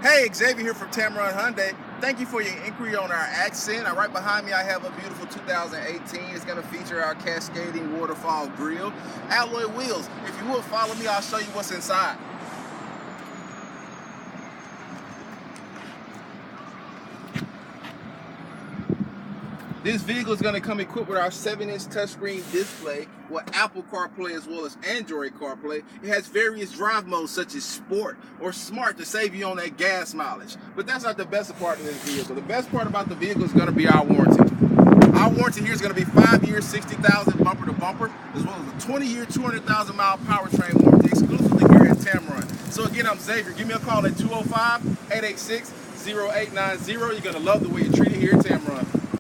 Hey, Xavier here from Tameron Hyundai. Thank you for your inquiry on our Accent. Right behind me, I have a beautiful 2018. It's going to feature our cascading waterfall grille, alloy wheels. If you would follow me, I'll show you what's inside. This vehicle is going to come equipped with our 7-inch touchscreen display with Apple CarPlay as well as Android CarPlay. It has various drive modes such as Sport or Smart to save you on that gas mileage. But that's not the best part of this vehicle. The best part about the vehicle is going to be our warranty. Our warranty here is going to be 5 years, 60,000 bumper to bumper, as well as a 20-year, 200,000 mile powertrain warranty exclusively here at Tameron. So again, I'm Xavier. Give me a call at 205-886-0890. You're going to love the way you're treated here at Tameron.